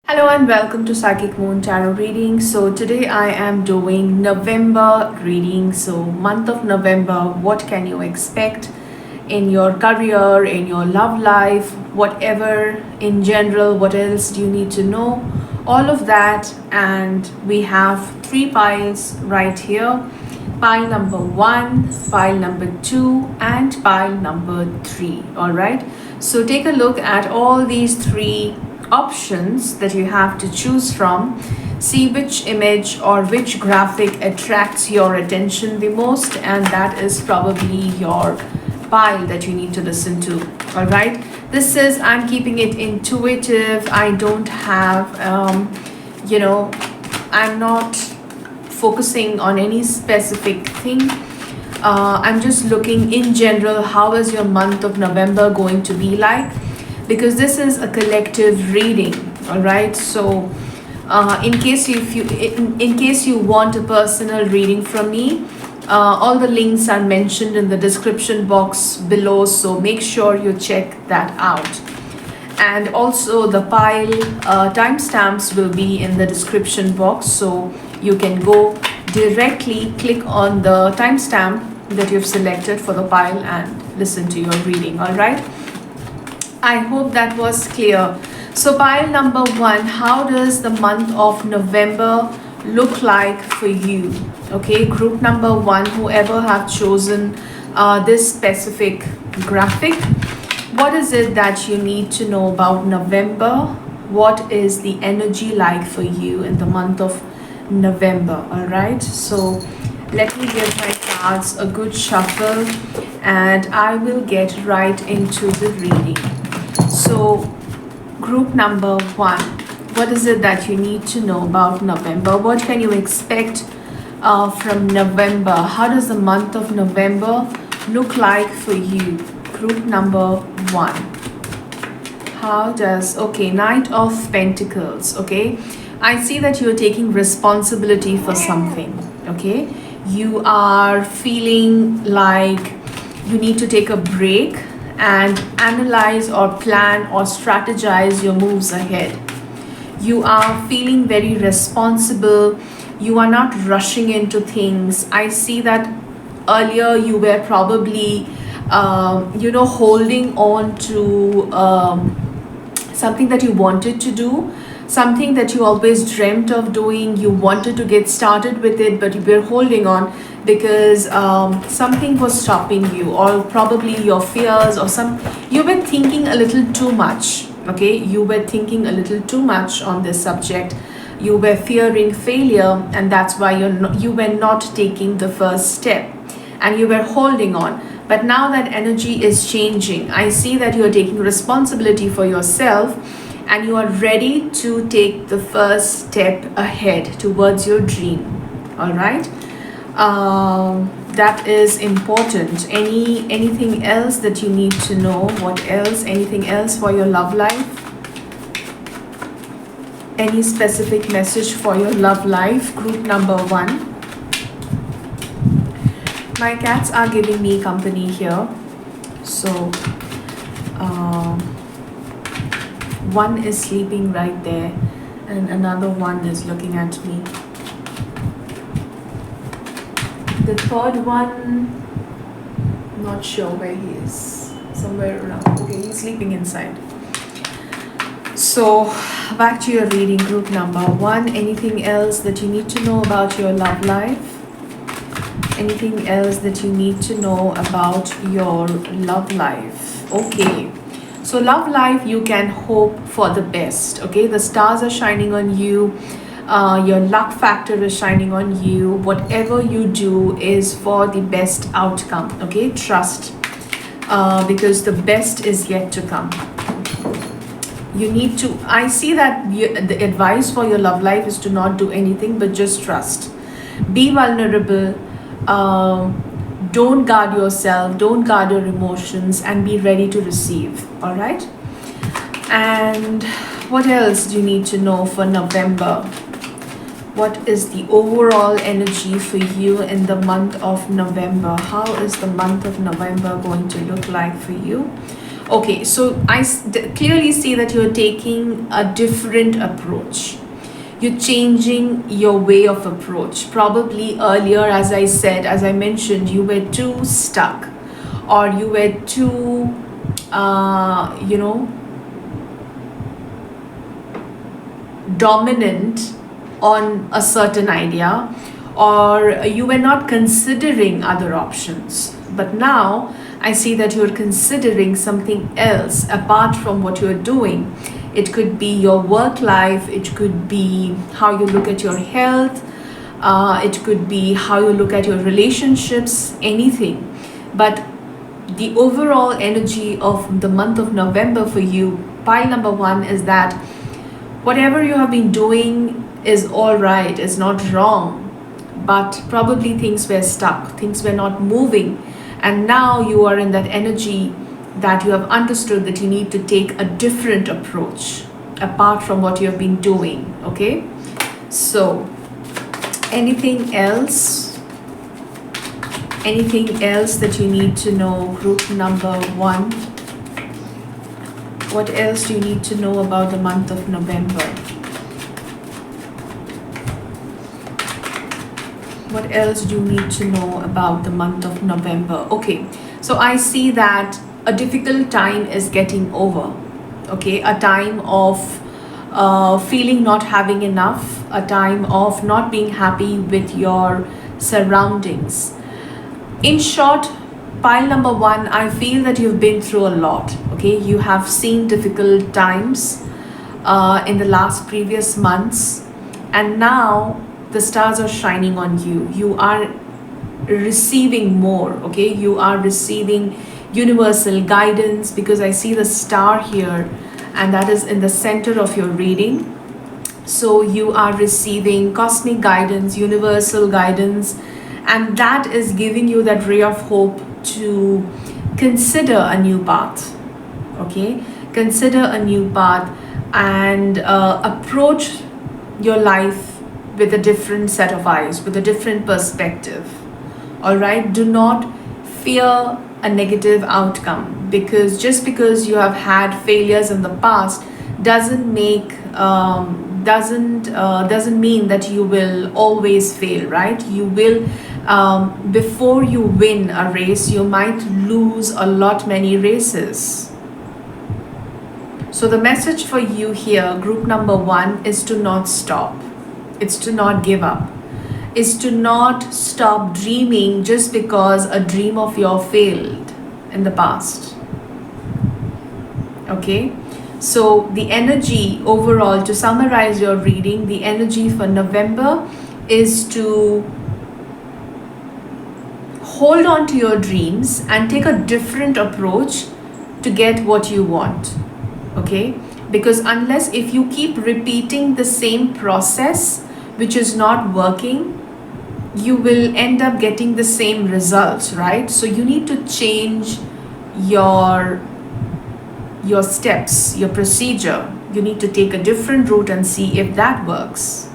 Hello and welcome to Psychic Moon Tarot Reading. So today I am doing November reading. So month of November, what can you expect in your career, in your love life, whatever in general, what else do you need to know? All of that, and we have three piles right here. Pile number 1, pile number 2 and pile number 3. All right. So take a look at all these three options that you have to choose from. See which image or which graphic attracts your attention the most, and that is probably your pile that you need to listen to. All right, this is, I'm keeping it intuitive. I don't have I'm not focusing on any specific thing. I'm just looking in general, how is your month of November going to be like, because this is a collective reading. All right, so in case you want a personal reading from me, all the links are mentioned in the description box below, so make sure you check that out. And also the pile timestamps will be in the description box, so you can go directly click on the timestamp that you've selected for the pile and listen to your reading. All right, I hope that was clear. So pile number 1, how does the month of November look like for you? Okay, group number 1, whoever have chosen this specific graphic, what is it that you need to know about November? What is the energy like for you in the month of November? All right, so let me give my cards a good shuffle and I will get right into the reading. So group number 1, what is it that you need to know about November? What can you expect from November? How does the month of November look like for you? Group number 1, how does, okay, Knight of Pentacles. Okay, I see that you're taking responsibility for something. Okay, you are feeling like you need to take a break and analyze or plan or strategize your moves ahead. You are feeling very responsible. You are not rushing into things. I see that earlier you were probably holding on to something that you wanted to do, something that you always dreamt of doing. You wanted to get started with it, but you were holding on because something was stopping you, or probably your fears, or you were thinking a little too much. Okay, you were thinking a little too much on this subject. You were fearing failure, and that's why you were not taking the first step and you were holding on. But now that energy is changing, I see that you are taking responsibility for yourself and you are ready to take the first step ahead towards your dream. All right, that is important. Anything else that you need to know? What else? Anything else for your love life? Any specific message for your love life? Group number 1. My cats are giving me company here, so one is sleeping right there and another one is looking at me. The third one, not sure where he is, somewhere around. Okay, he's sleeping inside. So back to your reading, group number 1. Anything else that you need to know about your love life? Anything else that you need to know about your love life? Okay, so love life, you can hope for the best. Okay, the stars are shining on you. Your luck factor is shining on you. Whatever you do is for the best outcome. Okay, trust, because the best is yet to come. You need to, I see that the advice for your love life is to not do anything but just trust. Be vulnerable. Don't guard yourself, don't guard your emotions, and be ready to receive. All right, and what else do you need to know for November? What is the overall energy for you in the month of November? How is the month of November going to look like for you? Okay, so I clearly see that you're taking a different approach. You're changing your way of approach. Probably earlier, as I said, as I mentioned, you were too stuck, or you were too, you know, dominant on a certain idea, or you were not considering other options. But now I see that you're considering something else apart from what you're doing. It could be your work life, it could be how you look at your health, it could be how you look at your relationships, anything. But the overall energy of the month of November for you, pile number one, is that whatever you have been doing is all right, it's not wrong, but probably things were stuck, things were not moving, and now you are in that energy that you have understood that you need to take a different approach apart from what you have been doing. Okay, so anything else that you need to know, group number one? What else do you need to know about the month of November? What else do you need to know about the month of November? Okay, so I see that a difficult time is getting over. Okay, a time of feeling not having enough, a time of not being happy with your surroundings. In short, pile number one, I feel that you've been through a lot. Okay, you have seen difficult times in the last previous months, and now the stars are shining on you. You are receiving more. Okay, you are receiving universal guidance, because I see the star here, and that is in the center of your reading. So you are receiving cosmic guidance, universal guidance, and that is giving you that ray of hope to consider a new path. Okay, consider a new path and approach your life with a different set of eyes, with a different perspective. All right, do not fear a negative outcome, because just because you have had failures in the past doesn't mean that you will always fail, right? You will, before you win a race, you might lose many races. So the message for you here, group number one, is to not stop. It's to not give up. Is to not stop dreaming just because a dream of yours failed in the past. Okay, so the energy overall, to summarize your reading, the energy for November is to hold on to your dreams and take a different approach to get what you want. Okay, because if you keep repeating the same process which is not working, you will end up getting the same results, right? So you need to change your steps, your procedure. You need to take a different route and see if that works.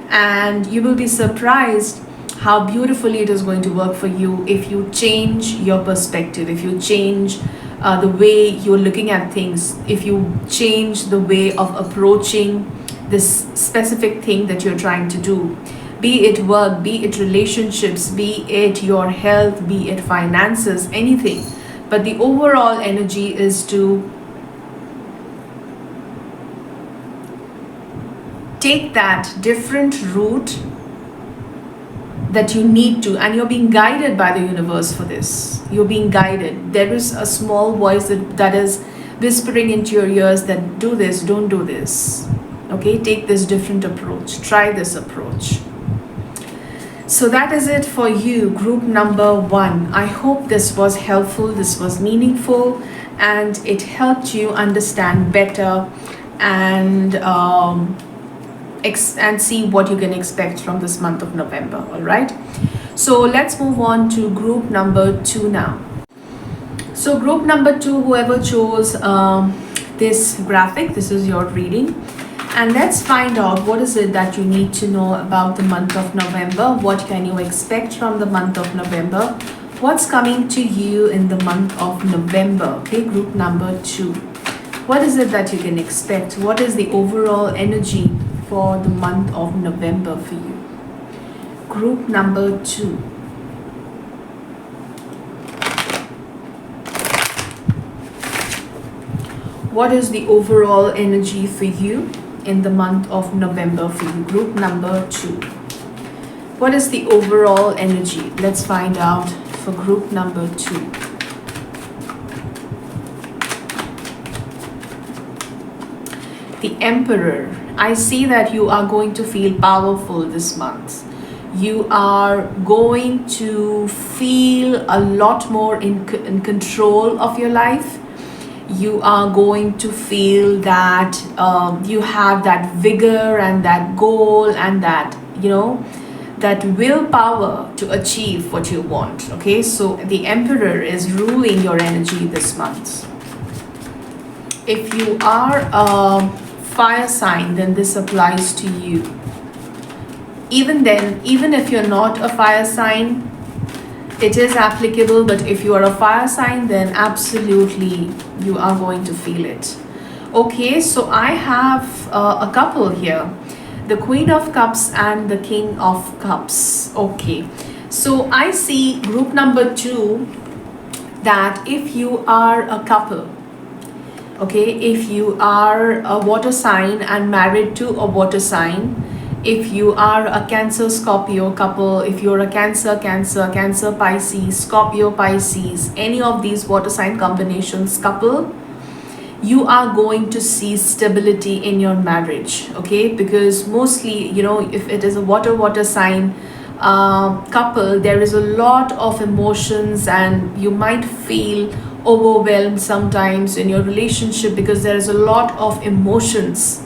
And you will be surprised how beautifully it is going to work for you if you change your perspective, if you change the way you're looking at things, if you change the way of approaching this specific thing that you're trying to do. Be it work, be it relationships, be it your health, be it finances, anything. But the overall energy is to take that different route that you need to, and you're being guided by the universe for this. You're being guided. There is a small voice that is whispering into your ears that do this, don't do this. Okay, take this different approach, try this approach. So that is it for you, group number one. I hope this was helpful, this was meaningful, and it helped you understand better and see what you can expect from this month of November. All right, so let's move on to group number two now. So group number two, whoever chose this graphic, this is your reading. And let's find out what is it that you need to know about the month of November. What can you expect from the month of November? What's coming to you in the month of November? Okay, group number 2. What is it that you can expect? What is the overall energy for the month of November for you? Group number 2. What is the overall energy for you in the month of November for you? Group number 2. What is the overall energy? Let's find out for group number 2. The Emperor. I see that you are going to feel powerful this month. You are going to feel a lot more in control of your life. You are going to feel that you have that vigor and that goal and that, that willpower to achieve what you want. Okay, so the Emperor is ruling your energy this month. If you are a fire sign, then this applies to you. Even then, even if you're not a fire sign, it is applicable, but if you are a fire sign, then absolutely you are going to feel it. Okay, so I have a couple here. The Queen of Cups and the King of Cups. Okay, so I see group number 2, that if you are a couple, okay, if you are a water sign and married to a water sign, if you are a Cancer Scorpio couple, if you're a Cancer Pisces, Scorpio Pisces, any of these water sign combinations couple, you are going to see stability in your marriage. Okay, because mostly, if it is a water sign couple, there is a lot of emotions and you might feel overwhelmed sometimes in your relationship because there is a lot of emotions.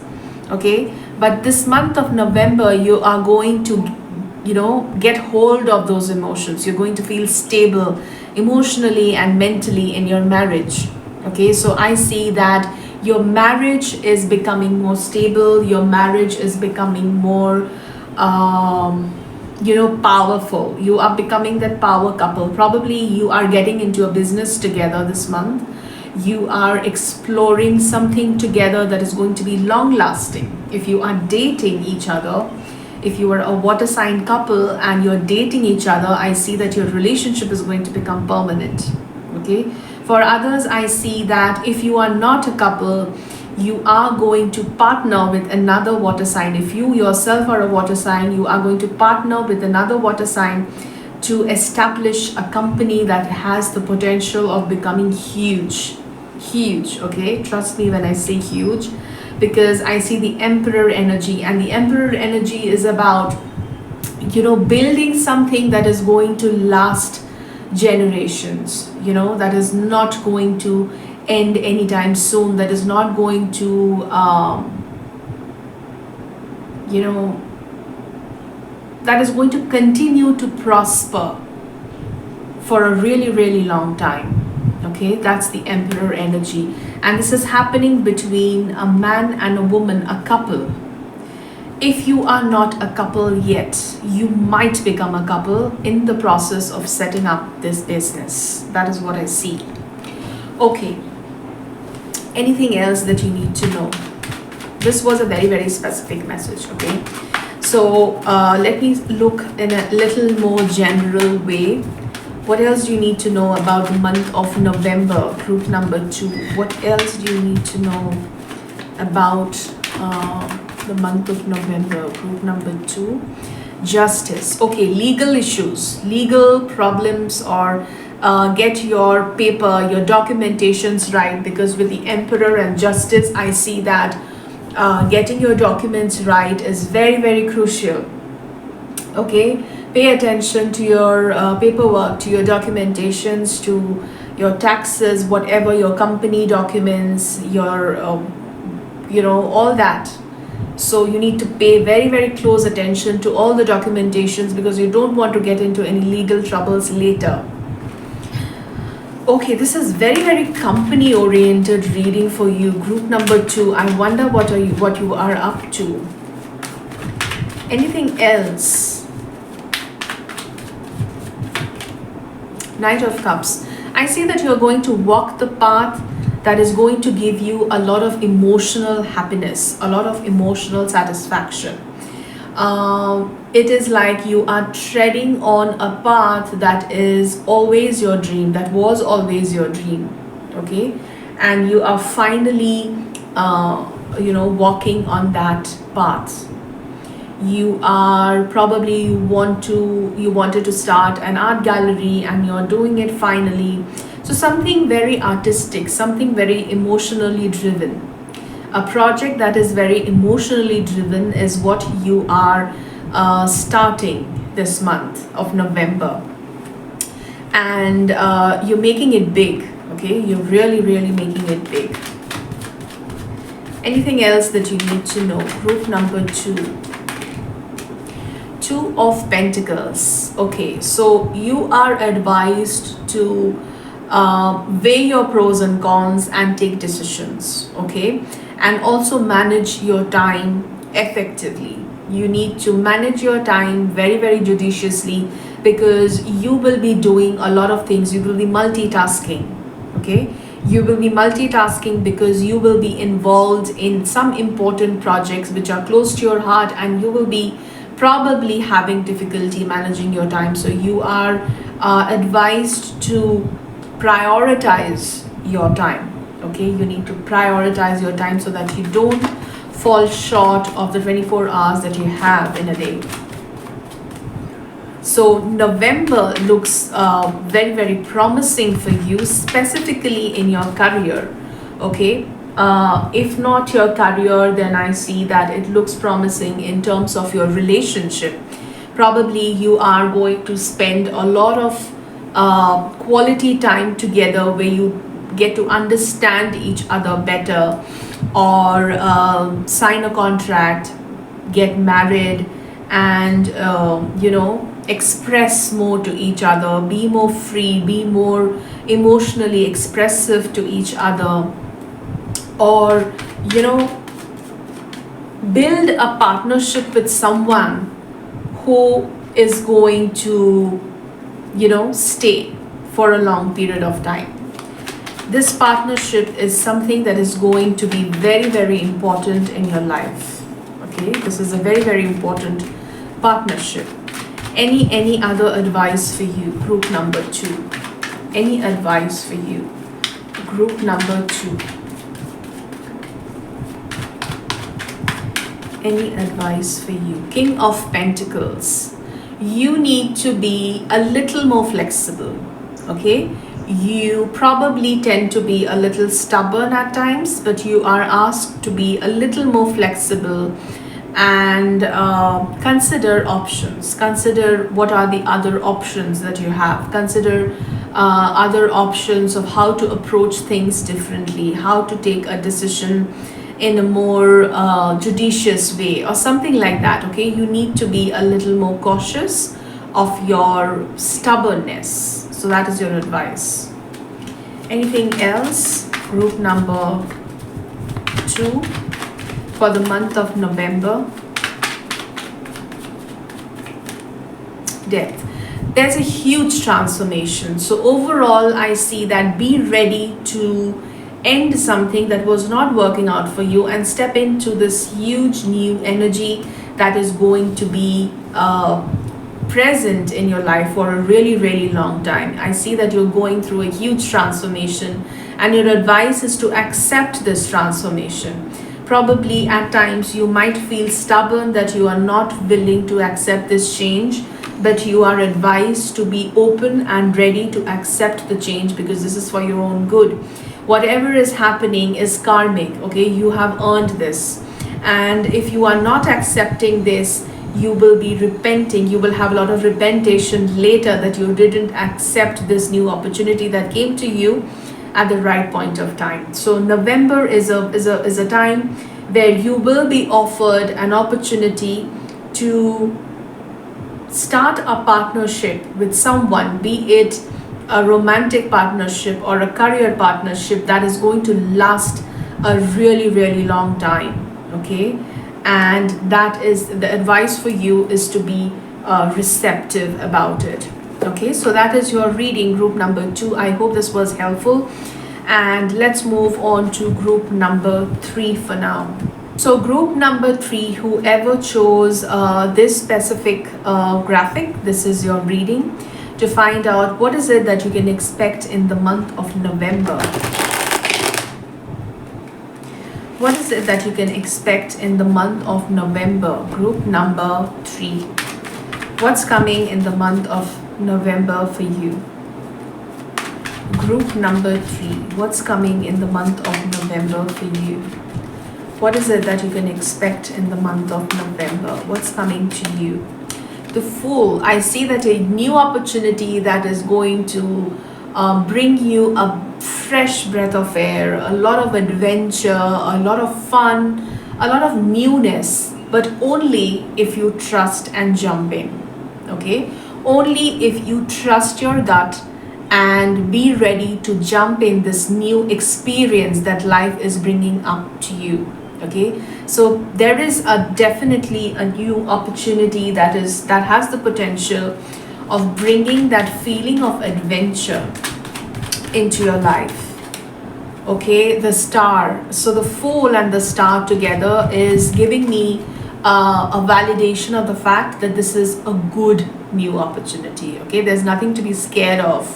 Okay, but this month of November, you are going to get hold of those emotions. You're going to feel stable emotionally and mentally in your marriage. Okay, so I see that your marriage is becoming more stable. Your marriage is becoming more powerful. You are becoming that power couple. Probably you are getting into a business together this month. You are exploring something together that is going to be long lasting. If you are dating each other, if you are a water sign couple and you're dating each other, I see that your relationship is going to become permanent. Okay, for others, I see that if you are not a couple, you are going to partner with another water sign. If you yourself are a water sign, you are going to partner with another water sign to establish a company that has the potential of becoming huge. Okay, trust me when I say huge, because I see the Emperor energy, and the Emperor energy is about building something that is going to last generations, that is not going to end anytime soon, that is not going to that is going to continue to prosper for a really, really long time. Okay, that's the Emperor energy, and this is happening between a man and a woman, a couple. If you are not a couple yet, you might become a couple in the process of setting up this business. That is what I see. Okay, anything else that you need to know? This was a very, very specific message. Okay, so let me look in a little more general way. What else do you need to know about the month of November, group number 2? What else do you need to know about the month of November, group number 2? Justice. Okay, legal issues, legal problems, or get your paper, your documentations right, because with the Emperor and Justice, I see that getting your documents right is very, very crucial. Okay, pay attention to your paperwork, to your documentations, to your taxes, whatever, your company documents, your all that. So you need to pay very, very close attention to all the documentations, because you don't want to get into any legal troubles later. Okay, this is very, very company oriented reading for you, group number 2. I wonder what you are up to. Anything else? Knight of Cups. I see that you're going to walk the path that is going to give you a lot of emotional happiness, a lot of emotional satisfaction. It is like you are treading on a path that is always your dream, that was always your dream, okay? And you are finally, walking on that path. You are probably you wanted to start an art gallery and you're doing it finally. So something very artistic, something very emotionally driven, a project that is very emotionally driven is what you are starting this month of November. And you're making it big, okay? You're really, really making it big. Anything else that you need to know? Group number 2. 2 of Pentacles. Okay, so you are advised to weigh your pros and cons and take decisions, okay? And also manage your time effectively. You need to manage your time very, very judiciously, because you will be doing a lot of things. You will be multitasking, okay? You will be multitasking because you will be involved in some important projects which are close to your heart, and you will be probably having difficulty managing your time. So you are advised to prioritize your time, okay? You need to prioritize your time so that you don't fall short of the 24 hours that you have in a day. So November looks very, very promising for you, specifically in your career, okay? If not your career, then I see that it looks promising in terms of your relationship. Probably you are going to spend a lot of quality time together where you get to understand each other better, or sign a contract, get married, and express more to each other, be more free, be more emotionally expressive to each other, or build a partnership with someone who is going to stay for a long period of time. This partnership is something that is going to be very, very important in your life, okay? This is a very, very important partnership. Any other advice for you, group number 2? Any advice for you, group number 2? Any advice for you? King of Pentacles. You need to be a little more flexible, okay? You probably tend to be a little stubborn at times, but you are asked to be a little more flexible and consider options. Consider what are the other options that you have. Consider other options of how to approach things differently, how to take a decision in a more judicious way, or something like that, okay? You need to be a little more cautious of your stubbornness. So that is your advice. Anything else? Group number 2 for the month of November. Death. There's a huge transformation. So overall, I see that be ready to end something that was not working out for you and step into this huge new energy that is going to be present in your life for a really, really long time. I see that you're going through a huge transformation, and your advice is to accept this transformation. Probably at times you might feel stubborn that you are not willing to accept this change, but you are advised to be open and ready to accept the change, because this is for your own good. Whatever is happening is karmic, okay? You have earned this, and if you are not accepting this, you will be repenting. You will have a lot of repentation later that you didn't accept this new opportunity that came to you at the right point of time. So November is a time where you will be offered an opportunity to start a partnership with someone, be it a romantic partnership or a career partnership that is going to last a really, really long time, okay? And that is the advice for you, is to be receptive about it. Okay, so that is your reading, group number 2. I hope this was helpful. And let's move on to group number 3 for now. So group number 3, whoever chose this specific graphic, this is your reading to find out what is it that you can expect in the month of November. What is it that you can expect in the month of November? Group number 3. What's coming in the month of November for you? Group number 3. What's coming in the month of November for you? What is it that you can expect in the month of November? What's coming to you? The Fool. I see that a new opportunity that is going to bring you a fresh breath of air, a lot of adventure, a lot of fun, a lot of newness, but only if you trust and jump in. Okay? Only if you trust your gut and be ready to jump in this new experience that life is bringing up to you. Okay, so there is definitely a new opportunity that has the potential of bringing that feeling of adventure into your life. Okay, the Star. So the Fool and the Star together is giving me a validation of the fact that this is a good new opportunity. Okay, there's nothing to be scared of.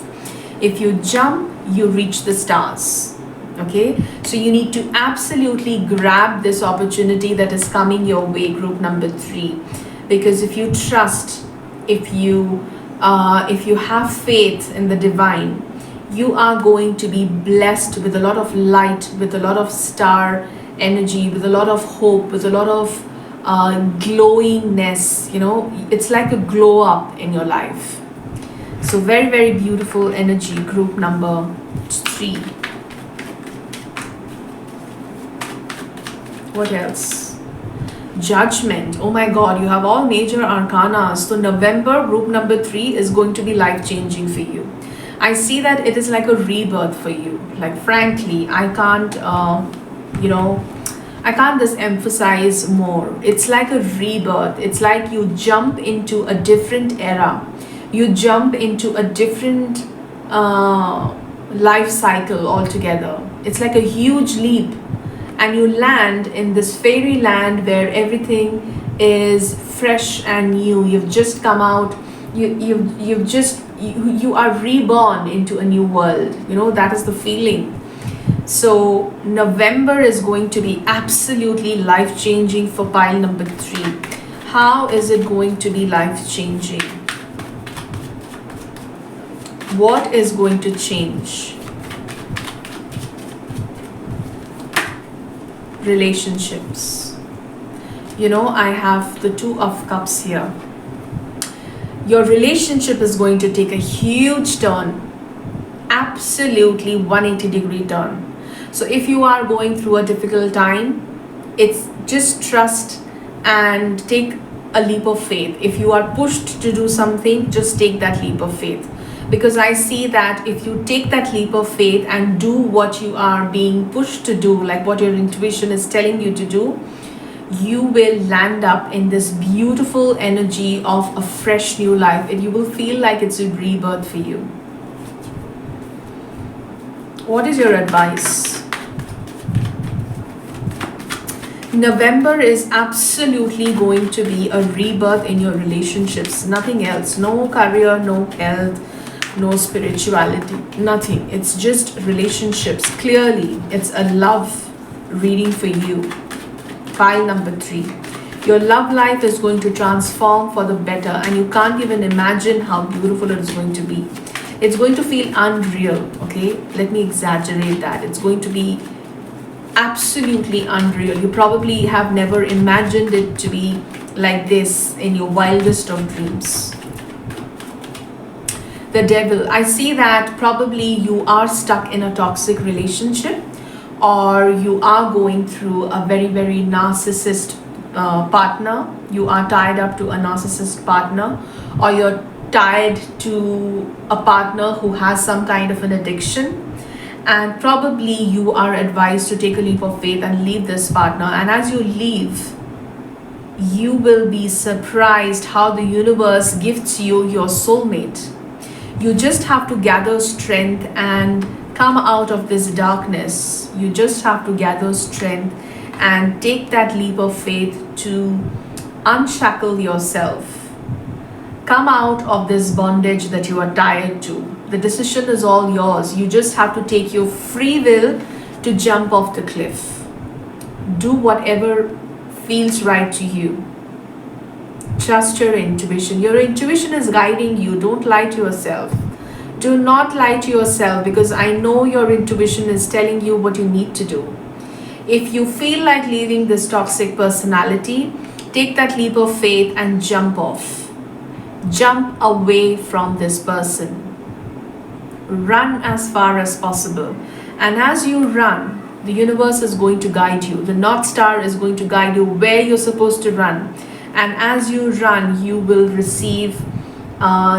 If you jump, you reach the stars. Okay, so you need to absolutely grab this opportunity that is coming your way, group number 3, because if you trust, if you have faith in the divine, you are going to be blessed with a lot of light, with a lot of star energy, with a lot of hope, with a lot of glowingness. You know, it's like a glow up in your life. So very, very beautiful energy, group number 3. What else? Judgment. Oh my God, you have all major arcana. So November, group number 3 is going to be life-changing for you. I see that it is like a rebirth for you. Like, frankly, I can't, I can't just emphasize more. It's like a rebirth. It's like you jump into a different era. You jump into a different life cycle altogether. It's like a huge leap. And you land in this fairyland where everything is fresh and new. You've just come out. You are reborn into a new world. You know, that is the feeling. So November is going to be absolutely life-changing for pile number 3. How is it going to be life-changing? What is going to change? Relationships. You know, I have the 2 of Cups here. Your relationship is going to take a huge turn. Absolutely 180-degree turn. So if you are going through a difficult time, it's just trust and take a leap of faith. If you are pushed to do something, just take that leap of faith. Because I see that if you take that leap of faith and do what you are being pushed to do, like what your intuition is telling you to do, you will land up in this beautiful energy of a fresh new life, and you will feel like it's a rebirth for you. What is your advice? November is absolutely going to be a rebirth in your relationships. Nothing else. No career, no health, no spirituality, nothing. It's just relationships. Clearly, it's a love reading for you. Pile number 3. Your love life is going to transform for the better, and you can't even imagine how beautiful it is going to be. It's going to feel unreal, okay? Let me exaggerate that. It's going to be absolutely unreal. You probably have never imagined it to be like this in your wildest of dreams. The Devil. I see that probably you are stuck in a toxic relationship, or you are going through a very, very narcissist partner. You are tied up to a narcissist partner, or you're tied to a partner who has some kind of an addiction. And probably you are advised to take a leap of faith and leave this partner. And as you leave, you will be surprised how the universe gifts you your soulmate. You just have to gather strength and come out of this darkness. You just have to gather strength and take that leap of faith to unshackle yourself. Come out of this bondage that you are tied to. The decision is all yours. You just have to take your free will to jump off the cliff. Do whatever feels right to you. Trust your intuition. Your intuition is guiding you. Don't lie to yourself. Do not lie to yourself, because I know your intuition is telling you what you need to do. If you feel like leaving this toxic personality, take that leap of faith and jump off. Jump away from this person. Run as far as possible. And as you run, the universe is going to guide you. The North Star is going to guide you where you're supposed to run. And as you run, you will receive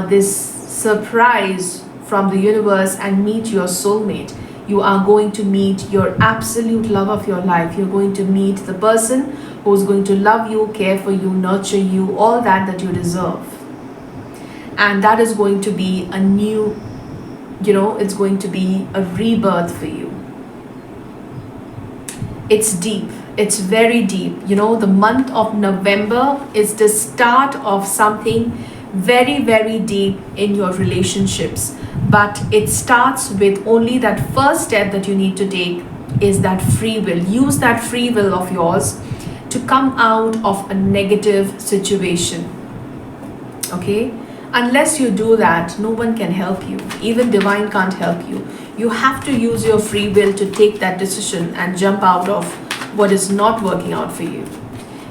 this surprise from the universe and meet your soulmate. You are going to meet your absolute love of your life. You're going to meet the person who's going to love you, care for you, nurture you, all that you deserve. And that is going to be a new, it's going to be a rebirth for you. It's deep. It's very deep. The month of November is the start of something very, very deep in your relationships. But it starts with only that first step that you need to take is that free will. Use that free will of yours to come out of a negative situation. Okay? Unless you do that, no one can help you. Even divine can't help you. You have to use your free will to take that decision and jump out of what is not working out for you.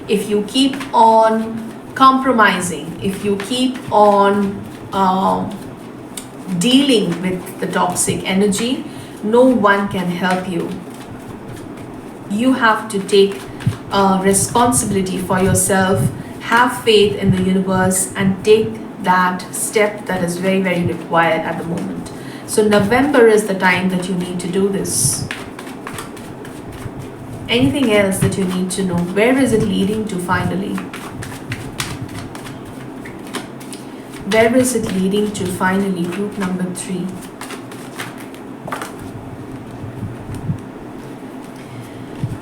If you keep on compromising, if you keep on dealing with the toxic energy, no one can help you. You have to take responsibility for yourself, have faith in the universe, and take that step that is very, very required at the moment. So November is the time that you need to do this. Anything else that you need to know? Where is it leading to finally? Where is it leading to finally? Group number 3.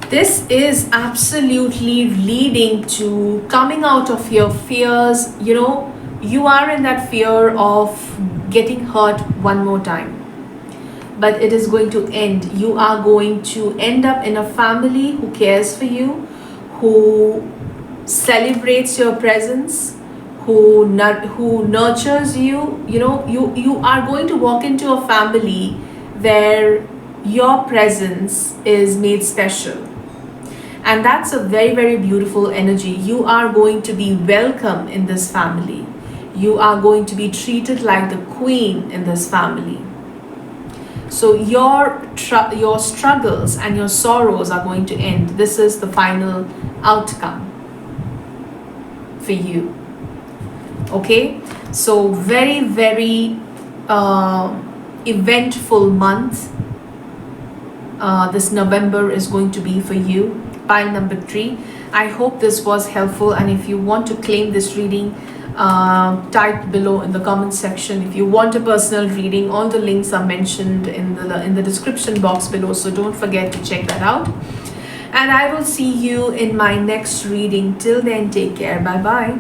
This is absolutely leading to coming out of your fears. You are in that fear of getting hurt one more time. But it is going to end. You are going to end up in a family who cares for you, who celebrates your presence, who nurtures you. You are going to walk into a family where your presence is made special. And that's a very, very beautiful energy. You are going to be welcome in this family. You are going to be treated like the queen in this family. So your struggles and your sorrows are going to end. This is the final outcome for you. Okay? So very, very eventful month. This November is going to be for you. Pile number 3. I hope this was helpful, and if you want to claim this reading, type below in the comment section. If you want a personal reading, all the links are mentioned in the description box below, so don't forget to check that out. And I will see you in my next reading. Till then, take care. Bye bye.